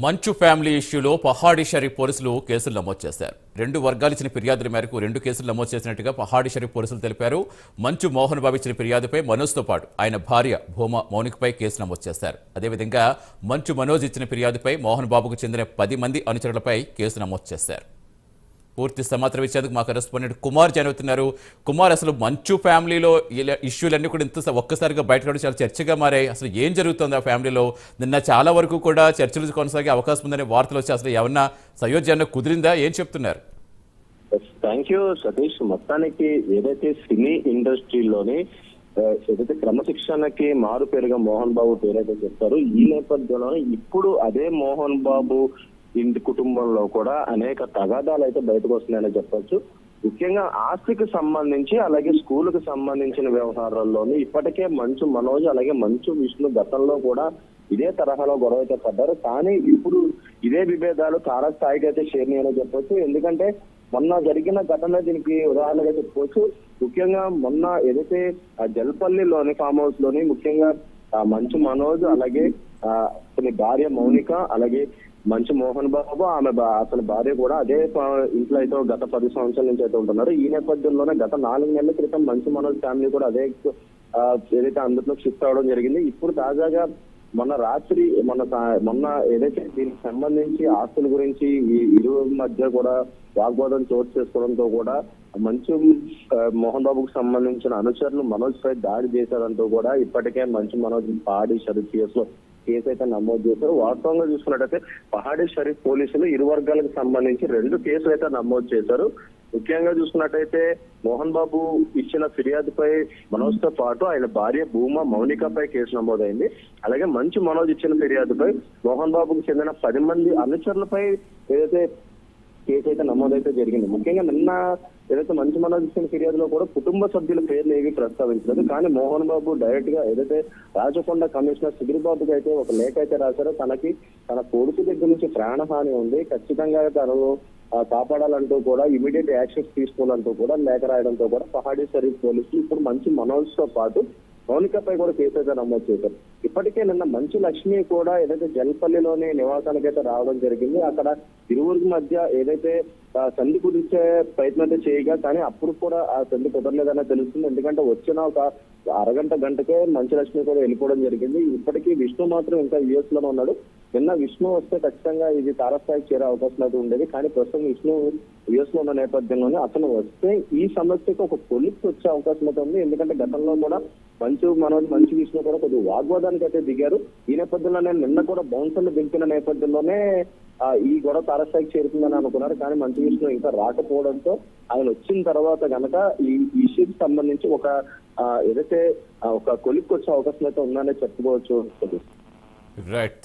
మంచు ఫ్యామిలీ ఇష్యూలో పహాడి షరీఫ్ పోలీసులు కేసులు నమోదు చేశారు. రెండు వర్గాలు ఇచ్చిన ఫిర్యాదుల మేరకు 2 కేసులు నమోదు చేసినట్టుగా పహాడి షరీఫ్ పోలీసులు తెలిపారు. మంచు మోహన్ బాబు ఇచ్చిన ఫిర్యాదుపై మనోజ్తో పాటు ఆయన భార్య భూమా మౌనికపై కేసు నమోదు చేశారు. అదేవిధంగా మంచు మనోజ్ ఇచ్చిన ఫిర్యాదుపై మోహన్ బాబుకు చెందిన 10 మంది అనుచరులపై కేసు నమోదు చేశారు. పూర్తి సమాచారం ఇచ్చేందుకు మా కరెస్పాండెంట్ కుమార్ జరుగుతున్నారు. కుమార్, అసలు మంచు ఫ్యామిలీలో ఇలా ఇష్యూలన్నీ కూడా ఇంత ఒక్కసారిగా బయటకు చాలా చర్చగా మారాయి. అసలు ఏం జరుగుతుంది ఆ ఫ్యామిలీలో? నిన్న చాలా వరకు కూడా చర్చలు కొనసాగే అవకాశం ఉందనే వార్తలు వచ్చి అసలు ఏమన్నా సయోధ్యాన్ని కుదిరిందా? ఏం చెప్తున్నారు? Thank you Satish. మొత్తానికి ఏదైతే సినీ ఇండస్ట్రీలోని ఏదైతే క్రమశిక్షణకి మారు పేరుగా మోహన్ బాబు పేరైతే చెప్తారు, ఈ నేపథ్యంలో ఇప్పుడు అదే మోహన్ బాబు ఇంటి కుటుంబంలో కూడా అనేక తగాదాలు అయితే బయటకు వస్తున్నాయని చెప్పొచ్చు. ముఖ్యంగా ఆస్తికి సంబంధించి అలాగే స్కూలుకు సంబంధించిన వ్యవహారాల్లోని ఇప్పటికే మంచు మనోజ్ అలాగే మంచు విష్ణు గతంలో కూడా ఇదే తరహాలో గొడవ అయితే పడ్డారు. కానీ ఇప్పుడు ఇదే విభేదాలు తారస్థాయికి అయితే చేరినాయని చెప్పొచ్చు. ఎందుకంటే మొన్న జరిగిన ఘటన దీనికి ఉదాహరణగా చెప్పుకోవచ్చు. ముఖ్యంగా మొన్న ఏదైతే జల్పల్లిలోని ఫామ్ హౌస్ లోని ముఖ్యంగా మంచు మనోజ్ అలాగే అతని భార్య మౌనిక అలాగే మంచు మోహన్ బాబు అతని భార్య కూడా అదే ఇంట్లో అయితే గత 10 సంవత్సరాల నుంచి అయితే ఉంటున్నారు. ఈ నేపథ్యంలోనే గత 4 నెలల క్రితం మంచు మనోజ్ ఫ్యామిలీ కూడా అదే ఏదైతే అందులో షిఫ్ట్ అవడం జరిగింది. ఇప్పుడు తాజాగా మొన్న రాత్రి మొన్న ఏదైతే దీనికి సంబంధించి ఆస్తుల గురించి ఈ ఇరు మధ్య కూడా వాగ్వాదం చోటు చేసుకోవడంతో కూడా మంచు మోహన్ బాబుకు సంబంధించిన అనుచరులు మనోజ్ పై దాడి చేశారంటూ కూడా ఇప్పటికే మంచు మనోజ్ పహాడి షరీఫ్ కేసులో కేసు అయితే నమోదు చేశారు. వాస్తవంగా చూసుకున్నట్టయితే పహాడి షరీఫ్ పోలీసులు ఇరు వర్గాలకు సంబంధించి 2 కేసులు అయితే నమోదు చేశారు. ముఖ్యంగా చూసుకున్నట్టయితే మోహన్ బాబు ఇచ్చిన ఫిర్యాదుపై మనోజ్ తో పాటు ఆయన భార్య భూమా మౌనికపై కేసు నమోదైంది. అలాగే మంచు మనోజ్ ఇచ్చిన ఫిర్యాదుపై మోహన్ బాబుకు చెందిన 10 మంది అనుచరులపై ఏదైతే కేసు అయితే నమోదైతే జరిగింది. ముఖ్యంగా నిన్న ఏదైతే మంచు మనోజ్ ఇచ్చిన ఫిర్యాదులో కూడా కుటుంబ సభ్యుల పేర్లు ఏవి ప్రస్తావించలేదు. కానీ మోహన్ బాబు డైరెక్ట్ గా ఏదైతే రాచకొండ కమిషనర్ సుధీర్ బాబుకి అయితే ఒక లేఖ అయితే రాశారో, తన కొడుకు దగ్గర నుంచి ప్రాణహాని ఉంది, ఖచ్చితంగా తనను కాపాడాలంటూ కూడా ఇమీడియట్ యాక్షన్స్ తీసుకోవాలంటూ కూడా లేఖ రాయడంతో కూడా పహాడి షరీఫ్ పోలీసులు ఇప్పుడు మంచు మనోజ్ తో పాటు మౌనికపై కూడా కేసు అయితే నమోదు చేశారు. ఇప్పటికే నిన్న మంచు లక్ష్మి కూడా ఏదైతే జల్పల్లిలోని నివాసానికి అయితే రావడం జరిగింది. అక్కడ ఇరువురికి మధ్య ఏదైతే సంధి కుదిర్చే ప్రయత్నం అయితే చేయగా కానీ అప్పుడు కూడా ఆ సంధి కుదరలేదనే తెలుస్తుంది. ఎందుకంటే వచ్చిన ఒక అరగంట గంటకే మంచు లక్ష్మి కూడా వెళ్ళిపోవడం జరిగింది. ఇప్పటికీ విష్ణు మాత్రం ఇంకా యుఎస్ లోనే ఉన్నాడు. నిన్న విష్ణు వస్తే ఖచ్చితంగా ఇది తారస్థాయికి చేరే అవకాశం అయితే ఉండేది. కానీ ప్రస్తుతం విష్ణు యుఎస్ లో ఉన్న నేపథ్యంలోనే అతను వస్తే ఈ సమస్యకు ఒక కొలిక్కి వచ్చే అవకాశం అయితే ఉంది. ఎందుకంటే గతంలో కూడా మంచు విష్ణు కూడా కొద్దిగా వాగ్వాదానికి అయితే దిగారు. ఈ నేపథ్యంలోనే నిన్న కూడా బౌన్సర్లు దింపిన నేపథ్యంలోనే ఈ గొడవ తారస్థాయికి చేరుతుందని అనుకున్నారు. కానీ మంచు విష్ణు ఇంకా రాకపోవడంతో ఆయన వచ్చిన తర్వాత గనక ఈ ఇష్యూకి సంబంధించి ఏదైతే ఒక కొలిక్కి వచ్చే అవకాశం అయితే ఉందనే చెప్పుకోవచ్చు. రైట్.